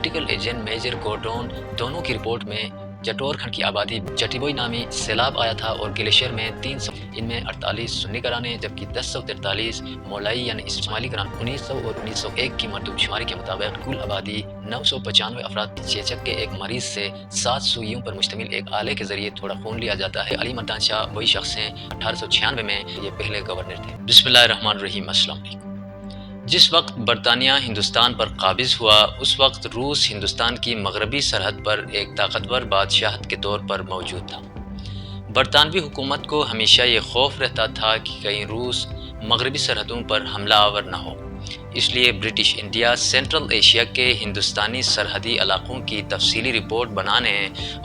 Political agent major گورڈون دونوں کی report میں چٹور کھنڈ کی آبادی چٹیبوئی نامی سیلاب آیا تھا اور گلیشیر میں 300 ان میں 48 سنی گھرانے جبکہ 1043 مولائی یعنی شمالی گھرانے 1900 اور 1901 کی مردم شماری کے مطابق کل آبادی 995 افراد چیچک کے ایک مریض سے 7 سوئیوں پر مشتمل ایک آلے کے ذریعے تھوڑا خون لیا جاتا ہے۔ علی مردان شاہ وہی شخص ہیں 1896 میں یہ پہلے گورنر تھے۔ بسم اللہ الرحمن الرحیم۔ السلام علیکم۔ جس وقت برطانیہ ہندوستان پر قابض ہوا اس وقت روس ہندوستان کی مغربی سرحد پر ایک طاقتور بادشاہت کے طور پر موجود تھا۔ برطانوی حکومت کو ہمیشہ یہ خوف رہتا تھا کہ کہیں روس مغربی سرحدوں پر حملہ آور نہ ہو، اس لیے برٹش انڈیا سینٹرل ایشیا کے ہندوستانی سرحدی علاقوں کی تفصیلی رپورٹ بنانے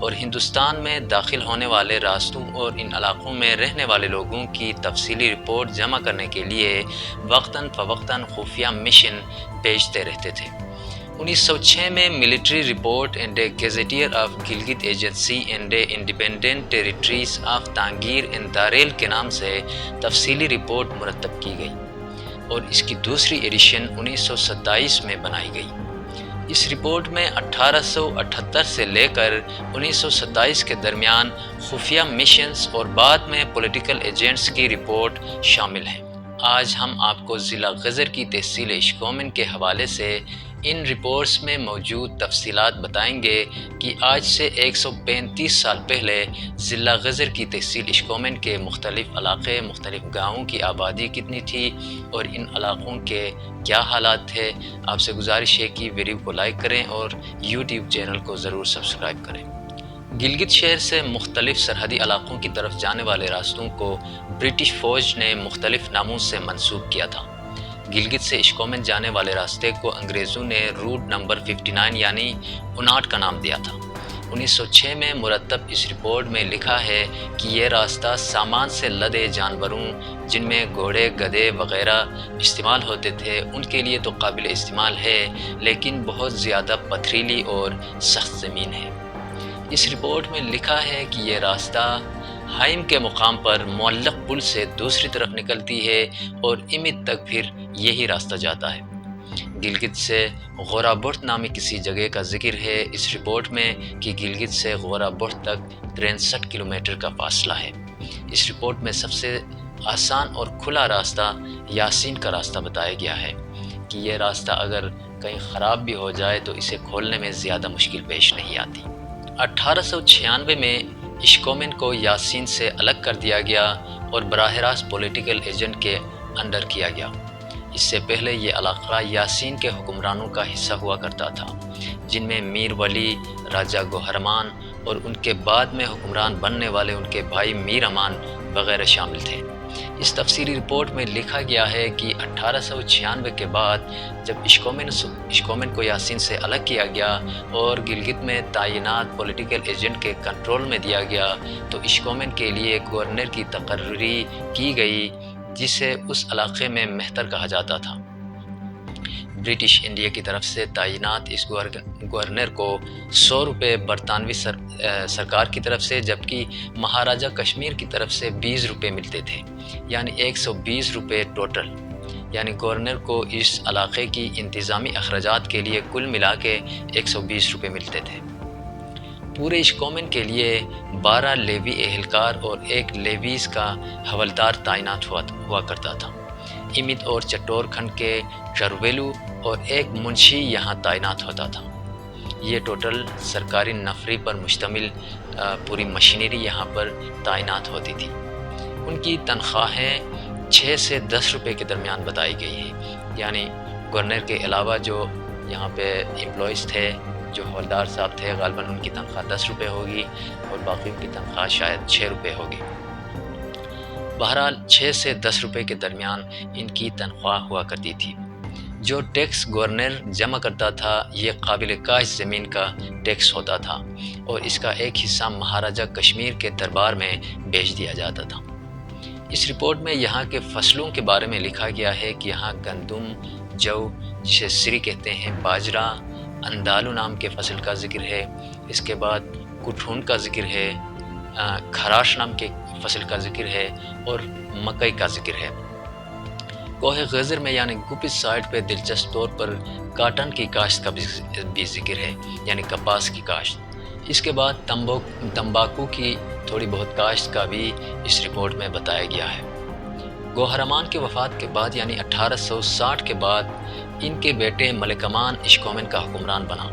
اور ہندوستان میں داخل ہونے والے راستوں اور ان علاقوں میں رہنے والے لوگوں کی تفصیلی رپورٹ جمع کرنے کے لیے وقتاً فوقتاً خفیہ مشن بھیجتے رہتے تھے۔ 1906 میں military report and a gazetteer of Gilgit agency and a independent territories of Tangir and Darel کے نام سے تفصیلی رپورٹ مرتب کی گئی اور اس کی دوسری ایڈیشن 1927 میں بنائی گئی۔ اس رپورٹ میں 1878 سے لے کر 1927 کے درمیان خفیہ مشنز اور بعد میں پولیٹیکل ایجنٹس کی رپورٹ شامل ہیں۔ آج ہم آپ کو ضلع غزر کی تحصیل اشکومن کے حوالے سے ان رپورٹس میں موجود تفصیلات بتائیں گے کہ آج سے 135 سال پہلے ضلع غزر کی تحصیل اشکومن کے مختلف علاقے مختلف گاؤں کی آبادی کتنی تھی اور ان علاقوں کے کیا حالات تھے۔ آپ سے گزارش ہے کہ ویڈیو کو لائک کریں اور یوٹیوب چینل کو ضرور سبسکرائب کریں۔ گلگت شہر سے مختلف سرحدی علاقوں کی طرف جانے والے راستوں کو برٹش فوج نے مختلف ناموں سے منسوب کیا تھا۔ گلگت سے اشکومن جانے والے راستے کو انگریزوں نے روٹ نمبر 59 یعنی 59 کا نام دیا تھا۔ 1906 میں مرتب اس رپورٹ میں لکھا ہے کہ یہ راستہ سامان سے لدے جانوروں جن میں گھوڑے گدھے وغیرہ استعمال ہوتے تھے ان کے لیے تو قابل استعمال ہے، لیکن بہت زیادہ پتھریلی اور سخت زمین ہے۔ اس رپورٹ میں لکھا ہے کہ یہ راستہ ہائم کے مقام پر معلق پل سے دوسری طرف نکلتی ہے اور امت تک پھر یہی راستہ جاتا ہے۔ گلگت سے غورا برت نامی کسی جگہ کا ذکر ہے اس رپورٹ میں کہ گلگت سے غورا برت تک 63 کلومیٹر کا فاصلہ ہے۔ اس رپورٹ میں سب سے آسان اور کھلا راستہ یاسین کا راستہ بتایا گیا ہے کہ یہ راستہ اگر کہیں خراب بھی ہو جائے تو اسے کھولنے میں زیادہ مشکل پیش نہیں آتی۔ 1896 میں اشکومن کو یاسین سے الگ کر دیا گیا اور براہ راست پولیٹیکل ایجنٹ کے انڈر کیا گیا۔ اس سے پہلے یہ علاقہ یاسین کے حکمرانوں کا حصہ ہوا کرتا تھا، جن میں میر ولی، راجہ گوہرمان اور ان کے بعد میں حکمران بننے والے ان کے بھائی میر امان وغیرہ شامل تھے۔ اس تفصیلی رپورٹ میں لکھا گیا ہے کہ 1896 کے بعد جب اشکومن کو یاسین سے الگ کیا گیا اور گلگت میں تعینات پولیٹیکل ایجنٹ کے کنٹرول میں دیا گیا تو اشکومن کے لیے گورنر کی تقرری کی گئی جسے اس علاقے میں مہتر کہا جاتا تھا۔ برٹش انڈیا کی طرف سے تعینات اس گورنر کو 100 روپے برطانوی سرکار کی طرف سے جبکہ مہاراجہ کشمیر کی طرف سے 20 روپے ملتے تھے، یعنی 120 روپے ٹوٹل، یعنی گورنر کو اس علاقے کی انتظامی اخراجات کے لیے کل ملا کے 120 روپے ملتے تھے۔ پورے اشکومن کے لیے 12 لیوی اہلکار اور 1 لیویز کا حوالدار تعینات ہوا کرتا تھا۔ امت اور چٹور کھنڈ کے چرویلو اور 1 منشی یہاں تعینات ہوتا تھا۔ یہ ٹوٹل سرکاری نفری پر مشتمل پوری مشینری یہاں پر تعینات ہوتی تھی۔ ان کی تنخواہیں 6 سے 10 روپے کے درمیان بتائی گئی ہیں، یعنی گورنر کے علاوہ جو یہاں پہ امپلائیز تھے، جو حوالدار صاحب تھے، غالباً ان کی تنخواہ 10 روپے ہوگی اور باقیوں کی تنخواہ شاید 6 روپے ہوگی۔ بہرحال 6 سے 10 روپے کے درمیان ان کی تنخواہ ہوا کرتی تھی۔ جو ٹیکس گورنر جمع کرتا تھا یہ قابل کاشت زمین کا ٹیکس ہوتا تھا اور اس کا ایک حصہ مہاراجہ کشمیر کے دربار میں بھیج دیا جاتا تھا۔ اس رپورٹ میں یہاں کے فصلوں کے بارے میں لکھا گیا ہے کہ یہاں گندم، جو جسے سری کہتے ہیں، باجرہ، اندالو نام کے فصل کا ذکر ہے، اس کے بعد کٹھون کا ذکر ہے، کھراش نام کے فصل کا ذکر ہے اور مکئی کا ذکر ہے۔ کوہ غزر میں یعنی گپت سائٹ پہ دلچسپ طور پر کاٹن کی کاشت کا بھی ذکر ہے، یعنی کپاس کی کاشت۔ اس کے بعد تمباکو کی تھوڑی بہت کاشت کا بھی اس رپورٹ میں بتایا گیا ہے۔ گوہرمان کی وفات کے بعد یعنی 1860 کے بعد ان کے بیٹے ملک امان اشکومن کا حکمران بنا۔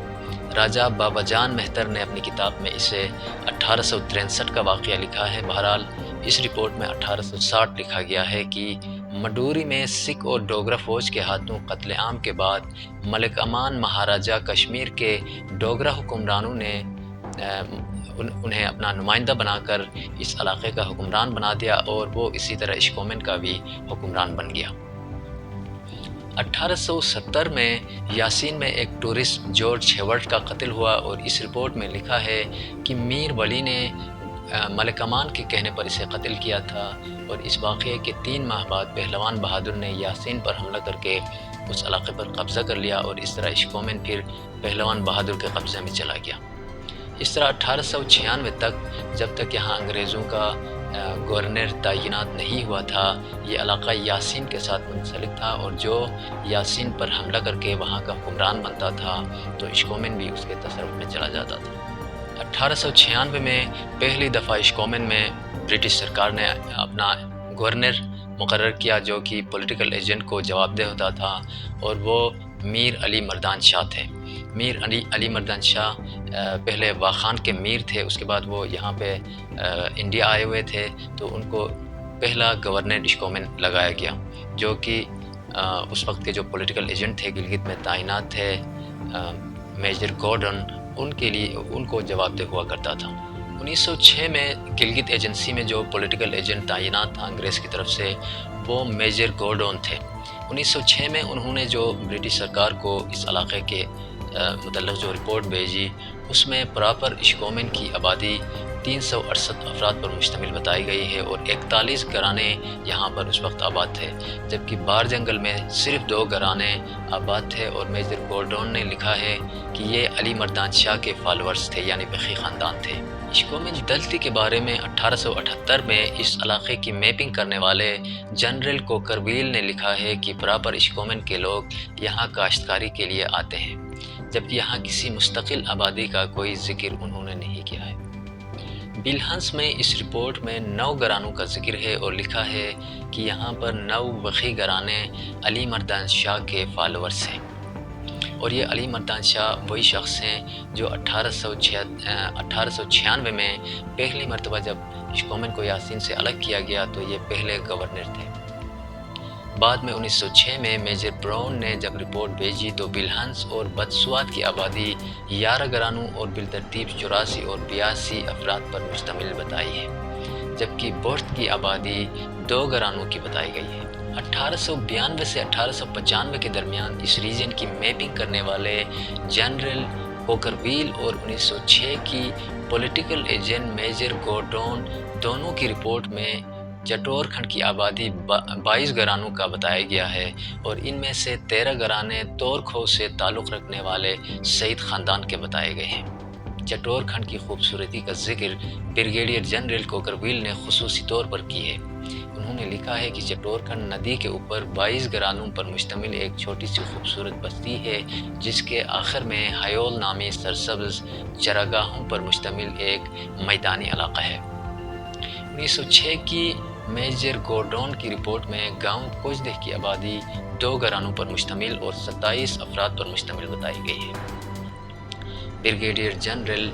راجہ بابا جان مہتر نے اپنی کتاب میں اسے 1863 کا واقعہ لکھا ہے۔ بہرحال اس رپورٹ میں 1860 لکھا گیا ہے کہ مڈوری میں سکھ اور ڈوگرا فوج کے ہاتھوں قتل عام کے بعد ملک امان مہاراجہ کشمیر کے ڈوگرا حکمرانوں نے انہیں اپنا نمائندہ بنا کر اس علاقے کا حکمران بنا دیا اور وہ اسی طرح اشکومن کا بھی حکمران بن گیا۔ 1870 میں یاسین میں ایک ٹورسٹ جارج ہیورڈ کا قتل ہوا اور اس رپورٹ میں لکھا ہے کہ میر ولی نے ملک امان کے کہنے پر اسے قتل کیا تھا، اور اس واقعے کے 3 ماہ بعد پہلوان بہادر نے یاسین پر حملہ کر کے اس علاقے پر قبضہ کر لیا اور اس طرح اشکومن پھر پہلوان بہادر کے قبضے میں چلا گیا۔ اس طرح 1896 تک، جب تک یہاں انگریزوں کا گورنر تعینات نہیں ہوا تھا، یہ علاقہ یاسین کے ساتھ منسلک تھا، اور جو یاسین پر حملہ کر کے وہاں کا حکمران بنتا تھا تو اشکومن بھی اس کے تصرف میں چلا جاتا تھا۔ 1896 میں پہلی دفعہ اشکومن میں برٹش سرکار نے اپنا گورنر مقرر کیا جو کہ پولیٹیکل ایجنٹ کو جواب دہ ہوتا تھا، اور وہ میر علی مردان شاہ تھے۔ میر علی مردان شاہ پہلے واخان کے میر تھے، اس کے بعد وہ یہاں پہ انڈیا آئے ہوئے تھے، تو ان کو پہلا گورنر اشکومن لگایا گیا، جو کہ اس وقت کے جو پولیٹیکل ایجنٹ تھے گلگت میں تعینات تھے میجر گورڈن، ان کو جواب دہ ہوا کرتا تھا۔ 1906 میں گلگت ایجنسی میں جو پولیٹیکل ایجنٹ تعینات تھا انگریز کی طرف سے، وہ میجر گورڈن تھے۔ 1906 میں انہوں نے جو برٹش سرکار کو اس علاقے کے متعلق جو رپورٹ بھیجی، اس میں پراپر اشکومن کی آبادی 368 افراد پر مشتمل بتائی گئی ہے، اور 41 گھرانے یہاں پر اس وقت آباد تھے، جبکہ بار جنگل میں صرف 2 گھرانے آباد تھے، اور میجر گورڈن نے لکھا ہے کہ یہ علی مردان شاہ کے فالورز تھے، یعنی بخی خاندان تھے۔ اشکومن دلتی کے بارے میں 1878 میں اس علاقے کی میپنگ کرنے والے جنرل کوکرویل نے لکھا ہے کہ پراپر اشکومن کے لوگ یہاں کاشتکاری کے لیے آتے ہیں، جبکہ یہاں کسی مستقل آبادی کا کوئی ذکر انہوں نے نہیں کیا ہے۔ بلہنس میں اس رپورٹ میں 9 گھرانوں کا ذکر ہے، اور لکھا ہے کہ یہاں پر 9 وخی گھرانے علی مردان شاہ کے فالورز ہیں، اور یہ علی مردان شاہ وہی شخص ہیں جو 1896 میں پہلی مرتبہ جب اشکومن کو یاسین سے الگ کیا گیا تو یہ پہلے گورنر تھے۔ بعد میں 1906 میں میجر براؤن نے جب رپورٹ بھیجی تو بلہنس اور بدسوات کی آبادی 11 گھرانوں اور بالترتیب 84 اور 82 افراد پر مشتمل بتائی ہے، جبکہ بورت کی آبادی 2 گھرانوں کی بتائی گئی ہے۔ 1892 سے 1895 کے درمیان اس ریجن کی میپنگ کرنے والے جنرل کوکرویل اور 1906 کی پولیٹیکل ایجنٹ میجر گورڈون دونوں کی رپورٹ میں چٹور کھنڈ کی آبادی 22 گھرانوں کا بتایا گیا ہے، اور ان میں سے 13 گھرانے تورکھو سے تعلق رکھنے والے سعید خاندان کے بتائے گئے ہیں۔ چٹور کھنڈ کی خوبصورتی کا ذکر بریگیڈیئر جنرل کوکرویل نے خصوصی طور پر کی ہے۔ انہوں نے لکھا ہے کہ چٹور کھنڈ ندی کے اوپر 22 گھرانوں پر مشتمل ایک چھوٹی سی خوبصورت بستی ہے، جس کے آخر میں ہیول نامی سرسبز چراگاہوں پر مشتمل ایک میدانی علاقہ ہے۔ 1906 کی میجر گورڈون کی رپورٹ میں گاؤں کوجدہ کی آبادی 2 گھرانوں پر مشتمل اور 27 افراد پر مشتمل بتائی گئی ہے۔ بریگیڈیئر جنرل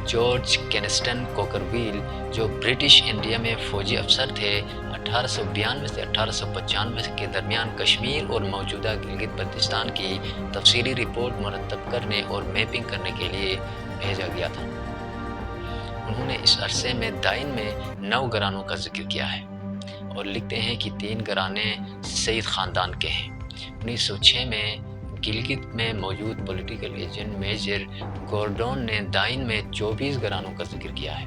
جارج کینسٹن کوکرویل جو برٹش انڈیا میں فوجی افسر تھے، 1892 سے 1895 کے درمیان کشمیر اور موجودہ گلگت بلتستان کی تفصیلی رپورٹ مرتب کرنے اور میپنگ کرنے کے لیے بھیجا گیا تھا۔ انہوں نے اس عرصے میں دائن میں 9 گھرانوں کا ذکر کیا ہے، اور لکھتے ہیں کہ 3 گھرانے سعید خاندان کے ہیں۔ 1906 میں گلگت میں موجود پولیٹیکل ایجنٹ میجر گورڈون نے دائن میں 24 گھرانوں کا ذکر کیا ہے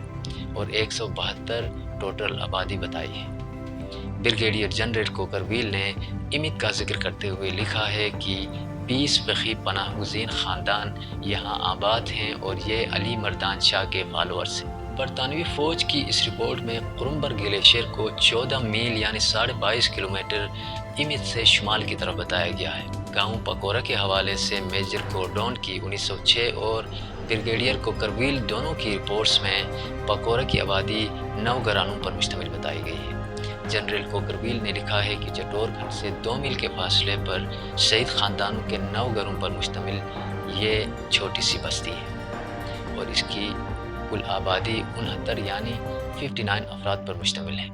اور 172 ٹوٹل آبادی بتائی ہے۔ بریگیڈیئر جنرل کوکرویل نے امت کا ذکر کرتے ہوئے لکھا ہے کہ 20 وخی پناہ گزین خاندان یہاں آباد ہیں، اور یہ علی مردان شاہ کے فالورز ہیں۔ برطانوی فوج کی اس رپورٹ میں کرمبر گلیشیئر کو 14 میل یعنی 22.5 کلومیٹر ایمت سے شمال کی طرف بتایا گیا ہے۔ گاؤں پکورا کے حوالے سے میجر گورڈون کی 1906 اور بریگیڈیئر کوکرویل دونوں کی رپورٹس میں پکورا کی آبادی 9 گھرانوں پر مشتمل بتائی گئی ہے۔ جنرل کوکرویل نے لکھا ہے کہ چٹور کھنڈ سے 2 میل کے فاصلے پر سعید خاندانوں کے 9 گھروں پر مشتمل یہ چھوٹی سی بستی ہے اور اس کی کل آبادی 69 یعنی 59 افراد پر مشتمل ہے۔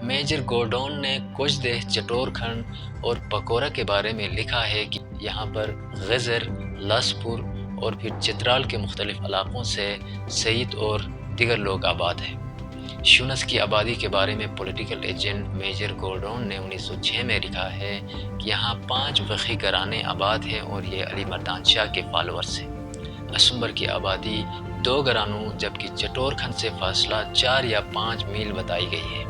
میجر گورڈون نے کچھ دہ چٹور کھنڈ اور پکورا کے بارے میں لکھا ہے کہ یہاں پر غزر، لاسپور اور پھر چترال کے مختلف علاقوں سے سعید اور دیگر لوگ آباد ہیں۔ شونس کی آبادی کے بارے میں پولیٹیکل ایجنٹ میجر گورڈون نے 1906 میں لکھا ہے کہ یہاں 5 وقی گھرانے آباد ہیں اور یہ علی مردان شاہ کے فالورز ہیں۔ اسمبر کی آبادی 2 گھرانوں جبکہ چٹور کھنڈ سے فاصلہ 4 یا 5 میل بتائی گئی ہے۔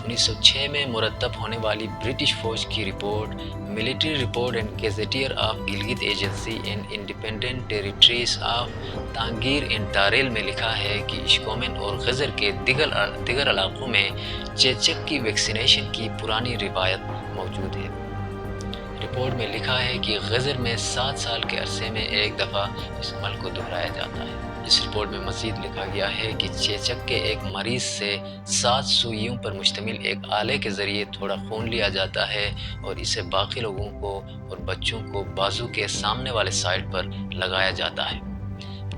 1906 میں مرتب ہونے والی برٹش فوج کی report military report and gazetteer of Gilgit agency in independent territories of Tangir and Darel میں لکھا ہے کہ اشکومن اور غزر کے دیگر علاقوں میں چیچک کی ویکسینیشن کی پرانی روایت موجود ہے۔ رپورٹ میں لکھا ہے کہ غزر میں 7 سال کے عرصے میں ایک دفعہ اس عمل کو دہرایا جاتا ہے۔ اس رپورٹ میں مزید لکھا گیا ہے کہ چیچک کے ایک مریض سے 7 سوئیوں پر مشتمل ایک آلے کے ذریعے تھوڑا خون لیا جاتا ہے اور اسے باقی لوگوں کو اور بچوں کو بازو کے سامنے والے سائڈ پر لگایا جاتا ہے۔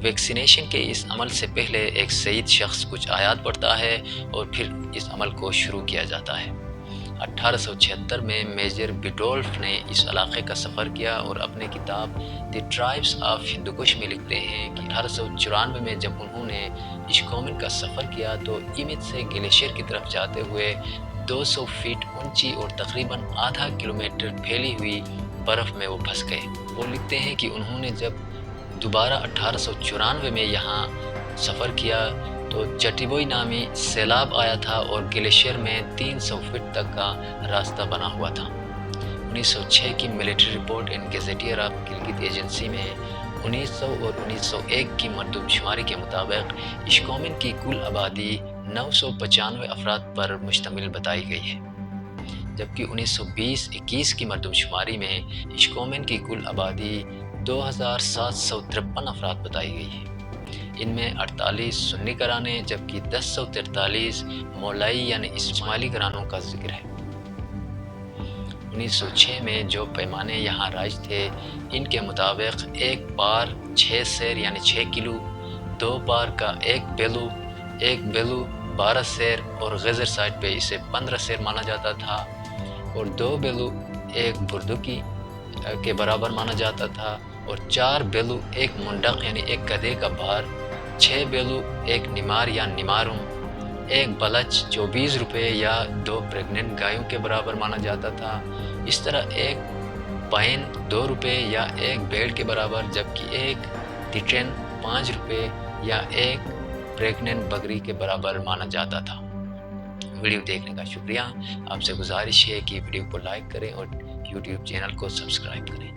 ویکسینیشن کے اس عمل سے پہلے ایک سعید شخص کچھ آیات پڑھتا ہے اور پھر اس عمل کو شروع کیا جاتا ہے۔ 1876 میں میجر بیڈولف نے اس علاقے کا سفر کیا اور اپنے کتاب دی ٹرائبس آف ہندوکش میں لکھتے ہیں کہ 1894 میں جب انہوں نے اشکومن کا سفر کیا تو ایمت سے گلیشیر کی طرف جاتے ہوئے 200 فیٹ اونچی اور تقریباً آدھا کلومیٹر پھیلی ہوئی برف میں وہ پھنس گئے۔ وہ لکھتے ہیں کہ انہوں نے جب دوبارہ 1894 میں یہاں سفر کیا تو چٹیبوئی نامی سیلاب آیا تھا اور گلیشیر میں 300 فٹ تک کا راستہ بنا ہوا تھا۔ 1906 کی military report in gazetteer of Gilgit agency میں 1900 اور 1901 کی مردم شماری کے مطابق اشکومن کی کل آبادی 995 افراد پر مشتمل بتائی گئی ہے، جبکہ 1920-21 کی مردم شماری میں اشکومن کی کل آبادی 2753 افراد بتائی گئی ہے۔ ان میں 48 سنی گھرانے جبکہ 1043 مولائی یعنی اسماعیلی گھرانوں کا ذکر ہے۔ 1906 میں جو پیمانے یہاں رائج تھے ان کے مطابق 1 پار 6 سیر یعنی 6 کلو، 2 پار کا 1 بیلو 12 سیر اور غزر سائٹ پہ اسے 15 سیر مانا جاتا تھا، اور 2 بیلو 1 بردکی کے برابر مانا جاتا تھا، اور 4 بیلو 1 منڈق یعنی 1 گدھے کا بھار، 6 بیلو 1 نمار یا نمارم، 1 بلچ 24 روپے یا 2 پریگننٹ گایوں کے برابر مانا جاتا تھا۔ اس طرح 1 پائن 2 روپے یا 1 بیڑ کے برابر، جبکہ 1 ٹیٹن 5 روپے یا 1 پریگننٹ بکری کے برابر مانا جاتا تھا۔ ویڈیو دیکھنے کا شکریہ۔ آپ سے گزارش ہے کہ ویڈیو کو لائک کریں اور یوٹیوب چینل کو سبسکرائب کریں۔